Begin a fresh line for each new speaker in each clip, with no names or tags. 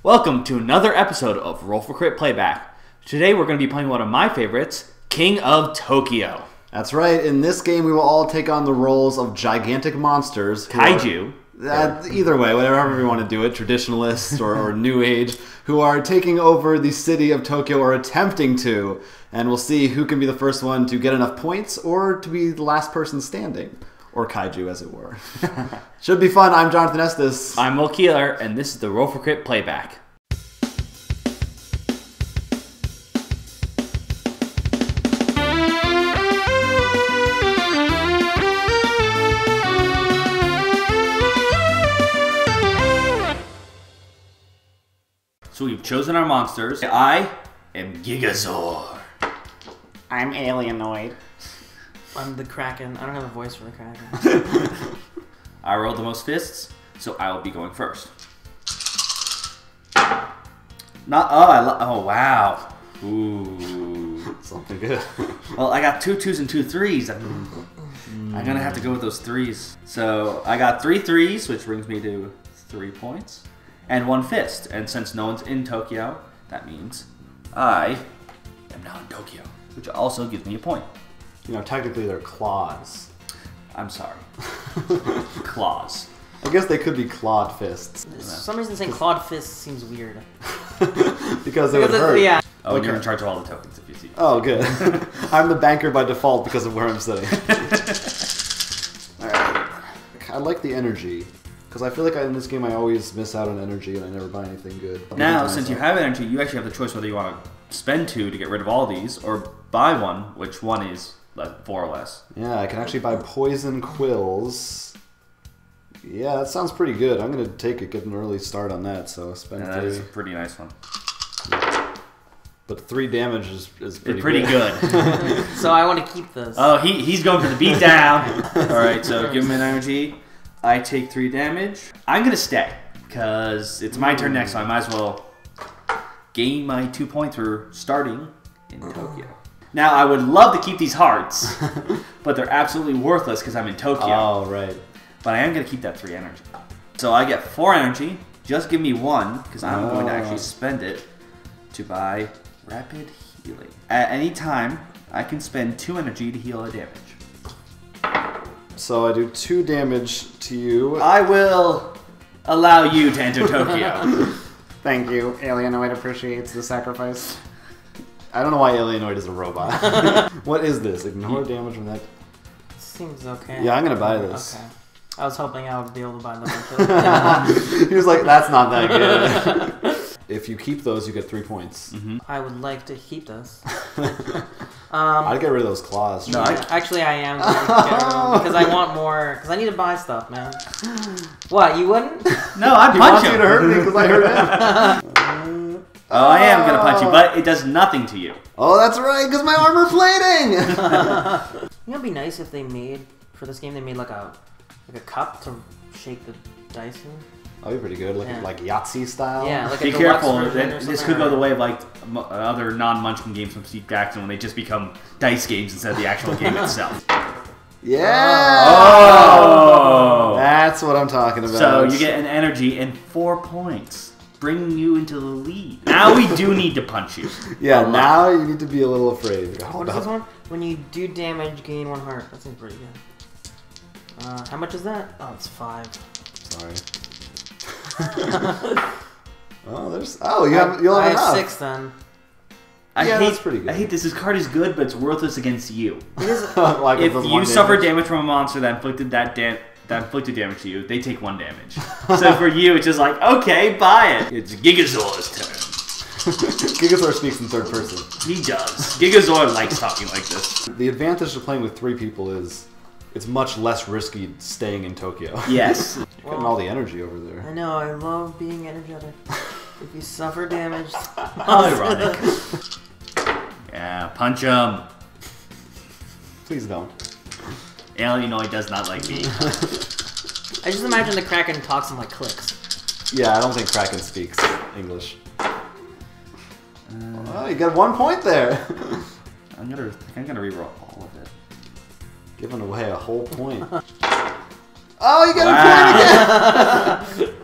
Welcome to another episode of Roll for Crit Playback. Today we're going to be playing one of my favorites, King of Tokyo.
That's right. In this game, we will all take on the roles of gigantic monsters.
Kaiju.
Either way, whatever you want to do it, traditionalists or New Age, who are taking over the city of Tokyo or attempting to. And we'll see who can be the first one to get enough points or to be the last person standing. Or Kaiju, as it were. Should be fun. I'm Jonathan Estes.
I'm Will Keeler, and this is the Roll for Crit Playback. So we've chosen our monsters. I am Gigazaur.
I'm Alienoid.
I'm the Kraken. I don't have a voice for the Kraken.
I rolled the most fists, so I will be going first. Oh wow. Ooh.
Something good.
Well, I got 2 2s and 2 3s. I'm gonna have to go with those 3s. So I got 3 3s, which brings me to 3 points, and 1 fist. And since no one's in Tokyo, that means I am now in Tokyo, which also gives me a point.
You know, technically they're claws.
I'm sorry. Claws.
I guess they could be clawed fists.
For some reason saying clawed fist seems weird.
Because it would hurt.
Yeah.
Oh, you're in charge of all the tokens if you see.
Oh, good. I'm the banker by default because of where I'm sitting. Alright. I like the energy. Because I feel like in this game I always miss out on energy and I never buy anything good.
Now, since you have energy, you actually have the choice whether you want to spend 2 to get rid of all these, or buy 1, which 1 is 4 or less.
Yeah, I can actually buy poison quills. Yeah, that sounds pretty good. I'm going to take it, get an early start on that, so spend 3.
That is a pretty nice one.
But 3 damage is
pretty good.
So I want to keep this.
Oh, he's going for the beat down. Alright, so give him an energy. I take 3 damage. I'm going to stay, because it's my turn next, so I might as well gain my 2 points for starting in Tokyo. Now, I would love to keep these hearts, but they're absolutely worthless because I'm in Tokyo.
Oh, right.
But I am going to keep that 3 energy. So I get 4 energy. Just give me 1, because I'm going to actually spend it to buy rapid healing. At any time, I can spend 2 energy to heal a damage.
So I do 2 damage to you.
I will allow you to enter Tokyo.
Thank you. Alienoid appreciates the sacrifice.
I don't know why Alienoid is a robot. What is this? Ignore damage from that.
Seems okay.
Yeah, I'm going to buy this.
Okay. I was hoping I would be able to buy them.
He was like, that's not that good. If you keep those, you get 3 points.
I would like to keep this.
I'd get rid of those claws.
No,
actually, I am going to get rid of them because I want more. Because I need to buy stuff, man. What? You wouldn't?
No, I'd
He
punch
wants
him.
you to hurt me because I hurt him.
Oh, I am going to punch you, but it does nothing to you.
Oh, that's right, because my armor plating!
You know, it'd be nice if they made for this game. They made like a cup to shake the dice in.
That'd be pretty good, like Yahtzee style.
Yeah, like
Be
a deluxe
careful.
version or
This
something,
could go
or-
the way of like other non-Munchkin games from Steve Jackson when they just become dice games instead of the actual game itself.
Yeah!
Oh!
That's what I'm talking about.
So you get an energy and 4 points, bringing you into the lead. Now we do need to punch you.
Yeah, now you need to be a little afraid.
What is this one? When you do damage, gain 1 heart. That seems pretty good. How much is that? Oh, it's 5.
Sorry. You'll have
I
enough.
have 6 then.
That's pretty good.
I hate this. This card is good, but it's worthless against you.
Like
If
those
you
1
suffer
damage.
damage from a monster that inflicted damage to you, they take 1 damage. So for you, it's just like, okay, buy it. It's Gigazaur's turn.
Gigazaur speaks in 3rd person.
He does. Gigazaur likes talking like this.
The advantage of playing with 3 people is it's much less risky staying in Tokyo.
Yes.
You're getting all the energy over there.
I know, I love being energetic. If you suffer damage...
Ironic. Yeah, punch him.
Please don't.
Alienoid does not like me.
I just imagine the Kraken talks in like clicks.
Yeah, I don't think Kraken speaks English. Oh, you got 1 point there.
I'm gonna reroll all of it.
Giving away a whole point. Oh, you got a point again!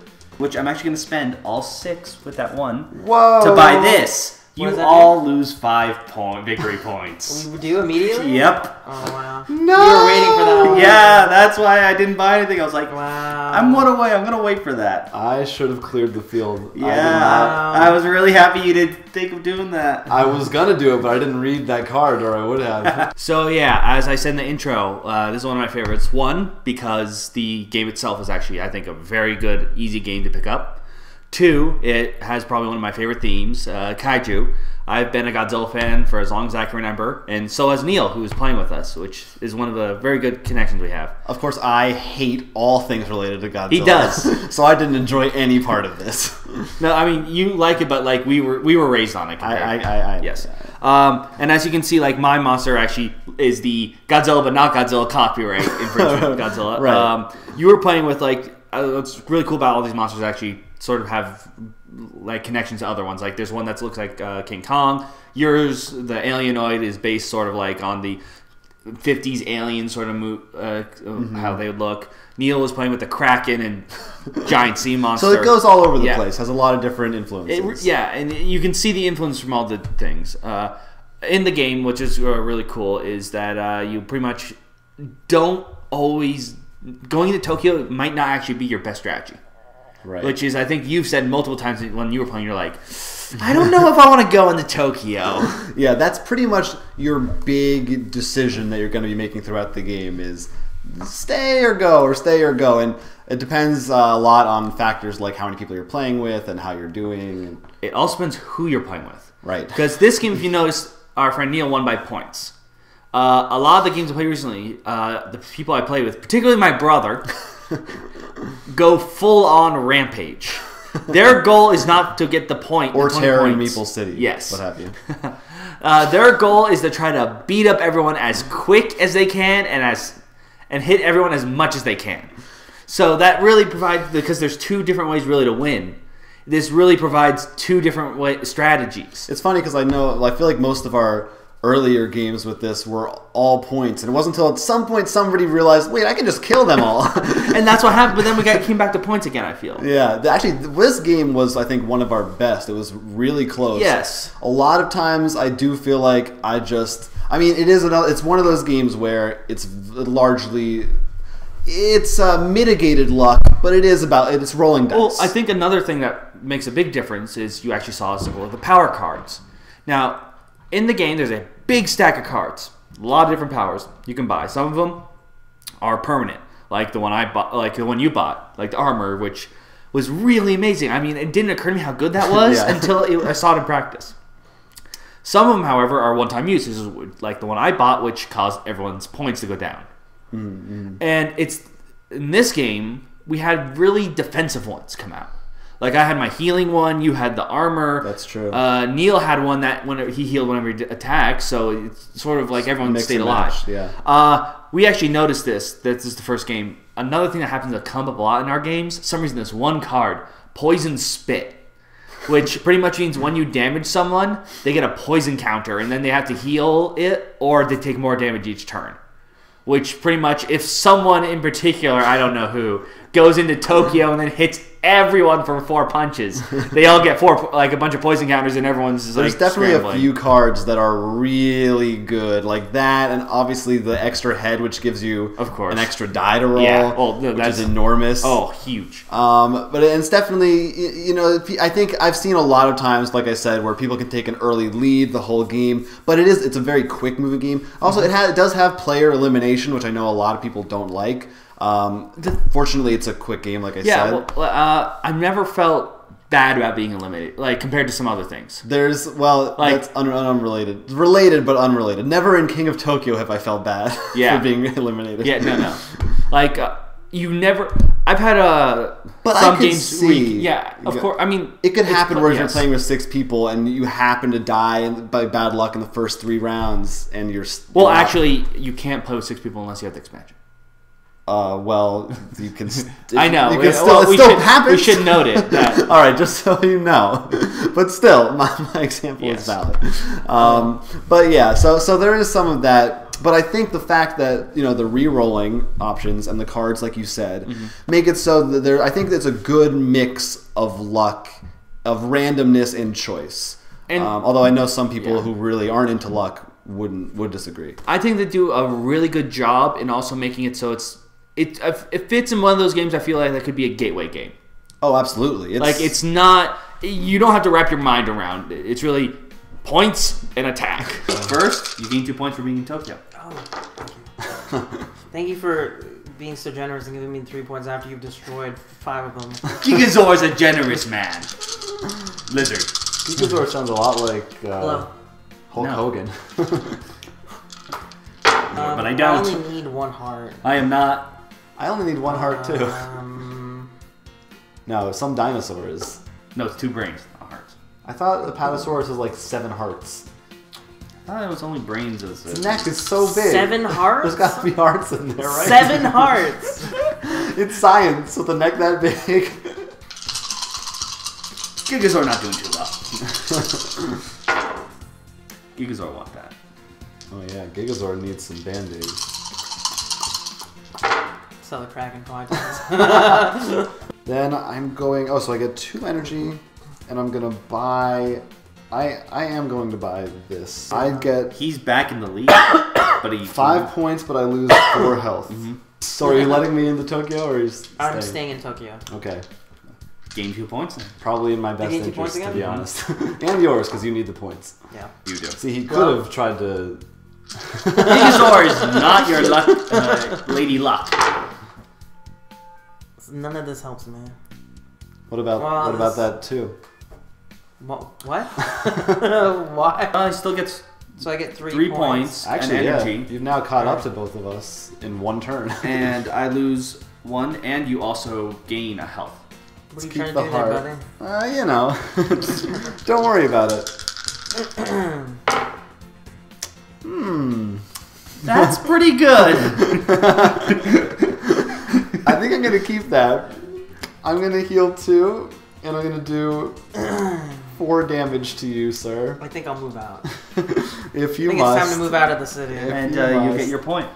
which I'm actually going to spend all 6 with that 1
Whoa!
to buy this.
What
You
does that
all lose 5 victory points.
We do immediately?
Yep.
Oh, wow.
No!
You were waiting for that one.
Yeah, that's why I didn't buy anything. I was like,
Wow.
I'm 1 away. I'm going to wait for that.
I should have cleared the field.
Yeah, I was really happy you didn't think of doing that.
I was gonna do it, but I didn't read that card, or I would have.
So yeah, as I said in the intro, this is one of my favorites. 1, because the game itself is actually, I think, a very good, easy game to pick up. 2, it has probably one of my favorite themes, Kaiju. I've been a Godzilla fan for as long as I can remember, and so has Neil, who's playing with us, which is one of the very good connections we have.
Of course, I hate all things related to Godzilla.
He does.
So I didn't enjoy any part of this.
No, I mean, you like it, but like we were raised on it. Yes. And as you can see, like my monster actually is the Godzilla but not Godzilla copyright infringement Godzilla.
Right.
You were playing with like what's really cool about all these monsters actually sort of have like connections to other ones. Like there's one that looks like King Kong. Yours, the Alienoid, is based sort of like on the 50s alien sort of how they would look. Neil was playing with the Kraken and giant sea monster.
So it goes all over the place. Has a lot of different influences.
And you can see the influence from all the things. In the game, which is really cool, is that you pretty much don't always... Going to Tokyo might not actually be your best strategy.
Right.
Which is, I think you've said multiple times when you were playing, you're like, I don't know if I want to go into Tokyo.
Yeah, that's pretty much your big decision that you're going to be making throughout the game is stay or go, and it depends a lot on factors like how many people you're playing with and how you're doing.
It also depends who you're playing with.
Right.
Because this game, if you notice, our friend Neil won by points. A lot of the games I played recently, the people I play with, particularly my brother, go full on rampage. Their goal is not to get the point
Or
the 20
terror in
points.
Meeple City.
Yes.
What have you.
Their goal is to try to beat up everyone as quick as they can and hit everyone as much as they can. So that really provides, because there's 2 different ways really to win. This really provides 2 different strategies.
It's funny because I feel like most of our earlier games with this were all points, and it wasn't until at some point somebody realized, wait, I can just kill them all.
And that's what happened, but then we came back to points again, I feel.
Yeah, actually, this game was, I think, one of our best. It was really close.
Yes.
A lot of times I do feel like it's one of those games where it's largely... It's mitigated luck, but it's rolling dice.
Well, I think another thing that makes a big difference is you actually saw a symbol of the power cards. Now, in the game, there's a big stack of cards. A lot of different powers you can buy. Some of them are permanent, like the one I bought, like the one you bought, like the armor, which was really amazing. I mean, it didn't occur to me how good that was until I saw it in practice. Some of them, however, are one-time use. This is like the one I bought, which caused everyone's points to go down. Mm-hmm. And in this game, we had really defensive ones come out. Like, I had my healing one, you had the armor.
That's true.
Neil had one that he healed whenever he attacked, so it's sort of like everyone stayed alive.
Yeah.
We actually noticed this. This is the first game. Another thing that happens to come up a lot in our games, for some reason this one card, Poison Spit, which pretty much means when you damage someone, they get a poison counter, and then they have to heal it, or they take more damage each turn. Which pretty much, if someone in particular, I don't know who, goes into Tokyo and then hits everyone for 4 punches, they all get a bunch of poison counters, and everyone's just
There's definitely scrambling. A few cards that are really good, like that, and obviously the extra head, which gives you an extra die to roll, which is enormous.
Oh, huge.
But it's definitely, I think I've seen a lot of times, like I said, where people can take an early lead the whole game, but it's a very quick moving game. Also, it does have player elimination, which I know a lot of people don't like. Fortunately, it's a quick game, like I said.
I've never felt bad about being eliminated, like compared to some other things.
That's unrelated. Related, but unrelated. Never in King of Tokyo have I felt bad for being eliminated.
Yeah, no. Like, you never... I've had
but
some
I
games... of course. I mean...
It could happen where you're playing with 6 people and you happen to die by bad luck in the first 3 rounds and you're...
Well, actually, you can't play with 6 people unless you have the expansion.
You can...
I know.
You can still happens.
We should note it. That.
All right, just so you know. But still, my example is valid. But yeah, so there is some of that. But I think the fact that the re-rolling options and the cards, like you said, make it so that I think it's a good mix of luck, of randomness and choice. And although I know some people who really aren't into luck would disagree.
I think they do a really good job in also making it so it fits in one of those games. I feel like that could be a gateway game.
Oh, absolutely.
It's not. You don't have to wrap your mind around it. It's really points and attack. First, you gain 2 points for being in Tokyo.
Oh, thank you. Thank you for being so generous and giving me 3 points after you've destroyed 5 of them.
Gigazaur is a generous man. Lizard.
Gigazaur sounds a lot like Hulk Hogan.
But I don't.
I only need 1 heart.
I am not.
I only need 1 heart too. No, some dinosaurs.
No, it's 2 brains, not hearts.
I thought the Apatosaurus was like 7 hearts.
I thought it was only brains.
Its neck is so big.
7 hearts?
There's got to be hearts in there, right?
7 hearts!
It's science with a neck that big.
Gigazaur not doing too well. Gigazaur want that.
Oh yeah, Gigazaur needs some band-aids.
Sell the Kraken coins.
Then I'm going... Oh, so I get 2 energy, and I'm going to buy... I am going to buy this. I get...
He's back in the lead, but he...
5 points, but I lose 4 health. So are you letting me into Tokyo, or are you staying?
I'm staying in Tokyo.
Okay.
Gain 2 points then.
Probably in my best
gain 2
interest,
points
to
again?
be honest. And yours, because you need the points.
Yeah.
You do.
See, he could have tried to...
Gigazaur is not your luck, Lady Luck.
None of this helps me.
What about that too?
What? Why?
He still gets
So I get 3
3 points
Actually,
and energy.
yeah. You've now caught up to both of us in 1 turn.
And I lose 1, and you also gain a health.
What are you
keep
trying
the
to do
heart.
there, buddy?
You know. Don't worry about it.
That's pretty good.
I think I'm going to keep that. I'm going to heal 2, and I'm going to do 4 damage to you, sir.
I think I'll move out.
If you
I think
must.
it's time to move out of the city.
And
you
you
must.
get your point.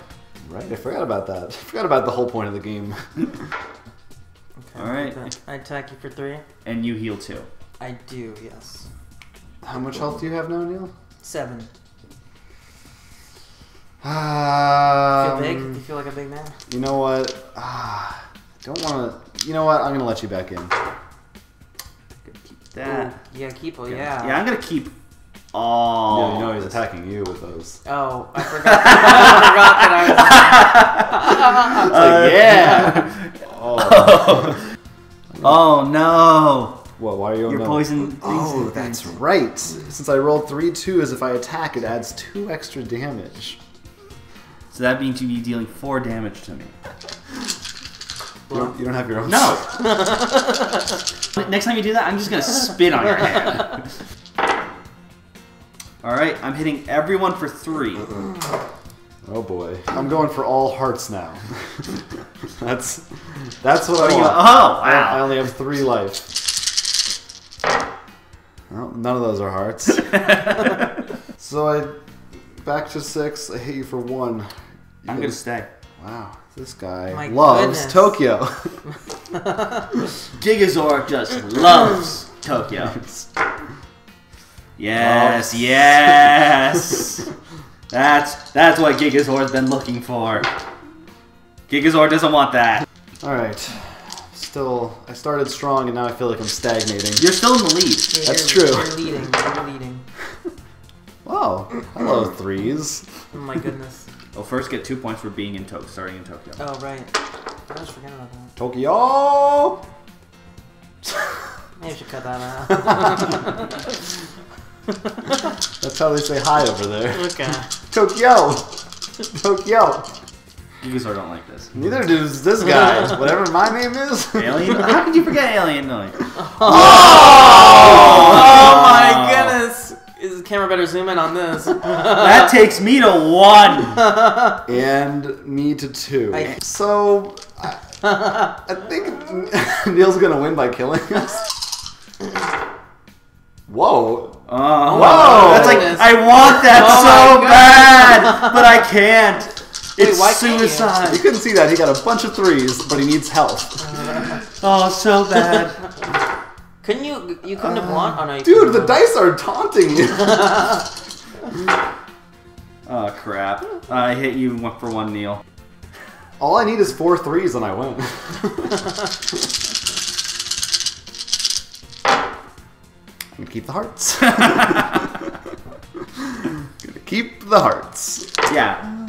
Right, I forgot about that. I forgot about the whole point of the game.
Okay,
Alright.
I attack you for 3.
And you heal 2.
I do, yes.
How much health do you have now, Neil?
7. Feel big? Do you feel like a big man?
You know what? Don't want to... You know what? I'm going to let you back in.
Keep that.
Ooh, yeah, keep it,
Yeah,
yeah.
I'm going to keep all...
Yeah, you know he's attacking you with those.
Oh, I forgot. I forgot that I was...
Oh. Oh, no.
What? Why are you on
Your
no?
poison...
Oh, that's right. Since I rolled 3 2s, if I attack, it adds 2 extra damage.
So that means you'd be dealing 4 damage to me.
You don't have your own.
No. Next time you do that, I'm just gonna spit on your hand. All right, I'm hitting everyone for 3.
Oh boy, I'm going for all hearts now. that's what I want.
Oh wow!
I only have 3 life. Well, none of those are hearts. So I back to 6. I hit you for 1.
I'm gonna stay.
Wow, this guy
My
loves
goodness.
Tokyo.
Gigazaur just loves Tokyo. Yes, yes. That's what Gigazaur's been looking for. Gigazaur doesn't want that.
All right. Still, I started strong and now I feel like I'm stagnating.
You're still in the lead.
Yeah,
That's true.
You're leading. You're leading.
Oh, hello 3s.
Oh my goodness.
Well, first get 2 points for being in Tokyo, starting in Tokyo.
Oh, right. I was forgetting about that.
Tokyo!
Maybe I should cut that out.
That's how they say hi over there.
Okay.
Tokyo! Tokyo!
Gigazaur don't like this.
Neither does this guy. Whatever my name is.
Alien? How could you forget Alienoid?
Oh my goodness! Is the camera better zoom in on this?
That takes me to 1.
And me to 2. So, I think Neil's gonna win by killing us. Whoa.
Oh,
Whoa!
that's like
Goodness.
I want that
Oh
so
my
bad, but I can't.
Wait,
It's
why can't you?
suicide.
You couldn't see that. He got a bunch of 3s, but he needs health.
Oh, so bad.
Couldn't you? You couldn't have won. Oh no, you
Dude,
couldn't
the
have
dice are taunting you.
Oh crap! I hit you for 1, Neil.
All I need is 4 3s and I win. I'm gonna keep the hearts. Gonna keep the hearts.
Yeah.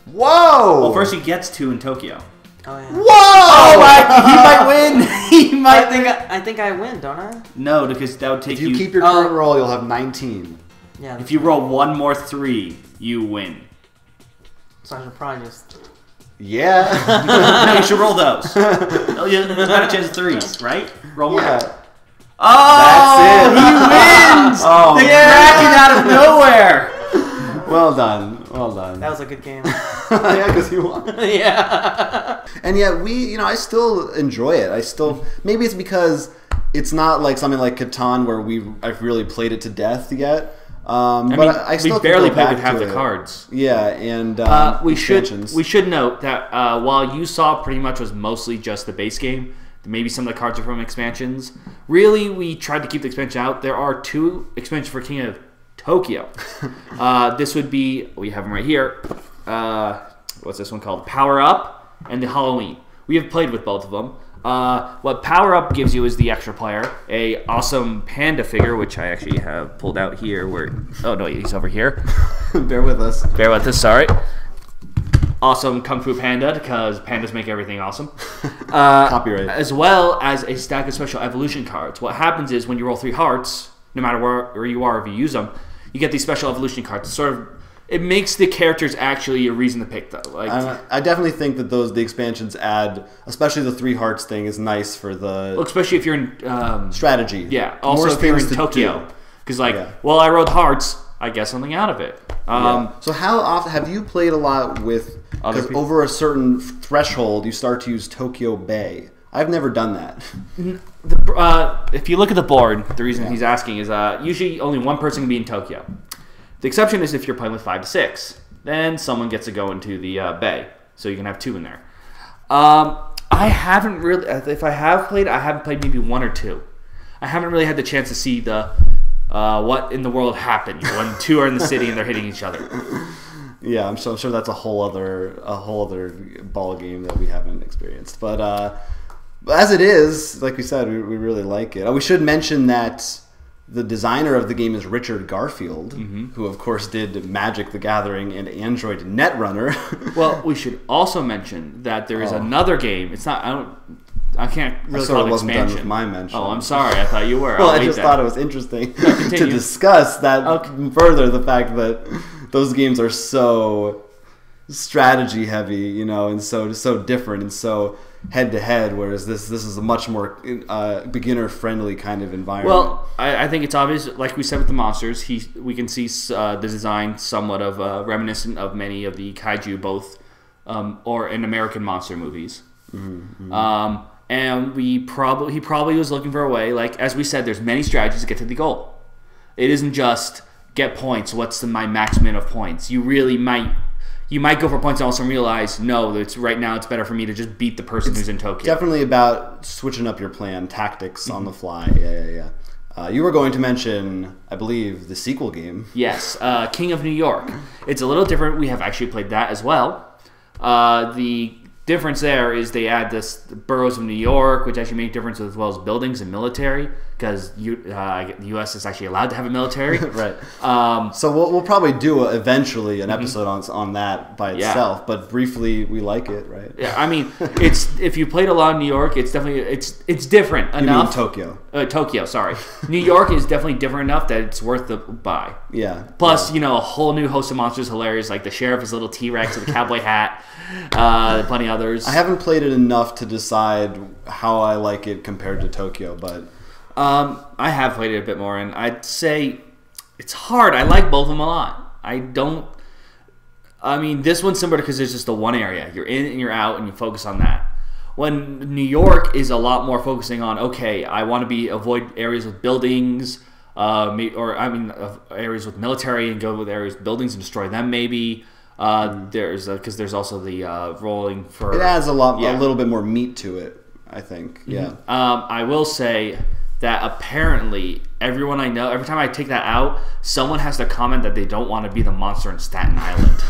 Whoa!
Well, first he gets 2 in Tokyo.
Oh yeah.
Whoa!
He might win. He might.
I think I win, don't I?
No, because that would take
If you keep your current roll, you'll have 19.
Yeah.
If you roll 1 more 3, you win.
So I should probably just.
Yeah.
No, you should roll those. Oh, you got a chance of 3s, right? Roll 1.
Yeah.
Oh,
That's it.
he wins!
Oh,
the
yeah.
Kraken out of nowhere.
Well done. Well done.
That was a good game.
Yeah, because you won.
Yeah.
And yet I still enjoy it. Maybe it's because it's not like something like Catan where I've really played it to death yet. I still
we barely
go
played
back
with half
to
the
it.
cards.
Yeah, and
We
expansions.
should note that while you saw pretty much was mostly just the base game, maybe some of the cards are from expansions. Really, we tried to keep the expansion out. There are 2 expansions for King of Tokyo. This would be, we have them right here. What's this one called? Power Up and the Halloween. We have played with both of them. What Power Up gives you is the extra player, a awesome panda figure, which I actually have pulled out here. Oh no, he's over here.
Bear with us.
Bear with us, sorry. Awesome Kung Fu Panda, because pandas make everything awesome.
Copyright.
As well as a stack of special evolution cards. What happens is when you roll 3 hearts, no matter where you are, if you use them, you get these special evolution cards. It makes the characters actually a reason to pick, though.
I definitely think that the expansions add, especially the 3 hearts thing, is nice for the
especially if you're in
strategy.
Yeah. Also,
More
if you're
things
in
to
Tokyo,
do.
because
Yeah.
well, I rolled hearts, I get something out of it.
So how often have you played a lot with?
Other
Because
people?
over a certain threshold, you start to use Tokyo Bay. I've never done that.
If you look at the board, the reason he's asking is usually only one person can be in Tokyo. The exception is if you're playing with 5 to 6. Then someone gets to go into the bay, so you can have 2 in there. I haven't really. If I have played, I haven't played maybe 1 or 2. I haven't really had the chance to see the what in the world happened when 2 are in the city and they're hitting each other.
Yeah, I'm sure that's a whole other ball game that we haven't experienced. But as it is, like we said, we really like it. We should mention that the designer of the game is Richard Garfield, who of course did Magic: The Gathering and Android Netrunner.
Well, we should also mention that there is another game. It's not. I can't really
sort
call
of
it
wasn't done
expansion.
with my mention.
Oh, I'm sorry. I thought you were.
Well,
I'll
I
leave
just
that.
thought it was interesting to
continue.
discuss that further. The fact that those games are so strategy heavy, and so different and so head to head, whereas this is a much more beginner friendly kind of environment.
Well, I think it's obvious, like we said with the monsters, we can see the design somewhat of reminiscent of many of the kaiju, both or in American monster movies. And he probably was looking for a way, like as we said, there's many strategies to get to the goal. It isn't just get points. What's my maximum of points? You might go for points and also realize, no, right now it's better for me to just beat the person who's in Tokyo.
Definitely about switching up your plan, tactics on the fly. Yeah. You were going to mention, I believe, the sequel game.
Yes, King of New York. It's a little different. We have actually played that as well. The difference there is they add the boroughs of New York, which actually make a difference as well as buildings and military, because the U.S. is actually allowed to have a military.
Right. So we'll probably do eventually an episode on that by itself, but briefly we like it, right?
Yeah, I mean, if you played a lot in New York, it's definitely it's different enough.
You mean Tokyo?
Tokyo, sorry. New York is definitely different enough that it's worth the buy.
Yeah.
Plus, a whole new host of monsters, hilarious, like the sheriff is a little T-Rex with a cowboy hat. Plenty others.
I haven't played it enough to decide how I like it compared to Tokyo, but
I have played it a bit more, and I'd say it's hard. I like both of them a lot. I mean, this one's similar because there's just the one area. You're in and you're out, and you focus on that. When New York is a lot more focusing on, okay, I want to avoid areas with buildings. of areas with military and go with areas with buildings and destroy them. Maybe there's also the rolling for.
It adds a little bit more meat to it, I think. Yeah.
I will say that apparently everyone I know, every time I take that out, someone has to comment that they don't want to be the monster in Staten Island.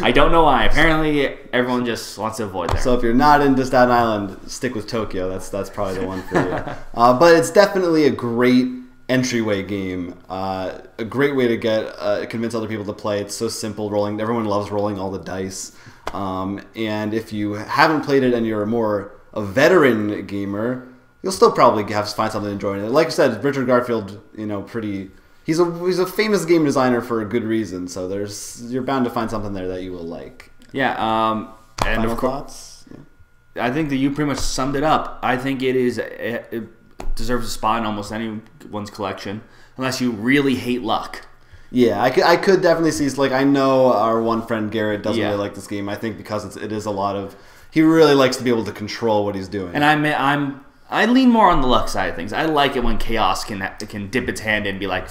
I don't know why. Apparently everyone just wants to avoid there.
So if you're not into Staten Island, stick with Tokyo. That's probably the one for you. But it's definitely a great entryway game. A great way to get convince other people to play. It's so simple. Rolling. Everyone loves rolling all the dice. And if you haven't played it and you're a veteran gamer, you'll still probably find something to enjoy in it. Like I said, Richard Garfield, he's a famous game designer for a good reason. So you're bound to find something there that you will like.
Yeah. And
Final
of course,
thoughts? Yeah.
I think that you pretty much summed it up. I think it deserves a spot in almost anyone's collection, unless you really hate luck.
Yeah, I could definitely see. Like, I know our one friend Garrett doesn't really like this game. I think because it is a lot of. He really likes to be able to control what he's doing.
And I lean more on the luck side of things. I like it when chaos can dip its hand in and be like,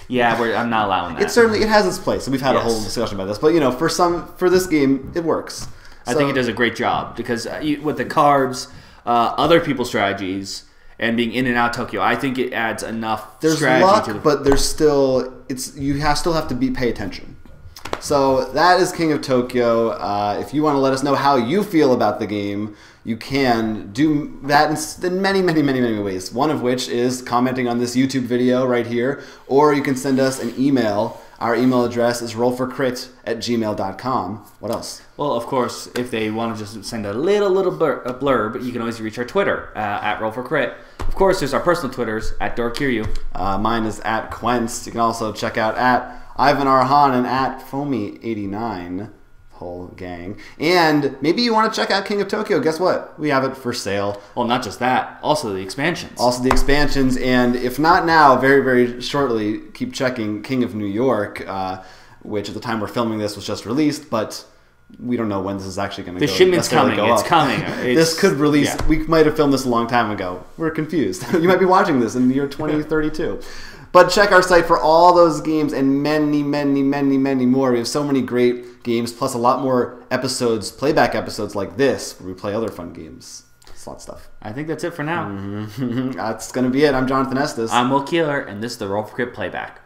yeah, I'm not allowing that.
It has its place, and we've had a whole discussion about this. But for this game, it works.
I think it does a great job because with the cards, other people's strategies, and being in and out Tokyo, I think it adds enough strategy
luck,
to the.
But there's still still have to pay attention. So that is King of Tokyo. If you want to let us know how you feel about the game, you can do that in many, many, many, many ways. One of which is commenting on this YouTube video right here, or you can send us an email. Our email address is rollforcrit@gmail.com. What else?
Well, of course, if they want to just send a little blurb, you can always reach our Twitter at rollforcrit. Of course, there's our personal Twitters at Dorkiryu.
Mine is at Quenst. You can also check out at Ivan Arhan and at Foamy89. Whole gang. And maybe you want to check out King of Tokyo. Guess what? We have it for sale.
Well, not just that. Also the expansions.
And if not now, very, very shortly, keep checking King of New York, which at the time we're filming this was just released, but we don't know when this is actually going to go.
The shipment's coming. It's coming.
This could release. Yeah. We might have filmed this a long time ago. We're confused. You might be watching this in the year 2032. But check our site for all those games and many, many, many, many more. We have so many great games, plus a lot more episodes, playback episodes like this, where we play other fun games. It's a lot of stuff.
I think that's it for now.
That's going to be it. I'm Jonathan Estes.
I'm Will Keeler, and this is the Roll for Crit Playback.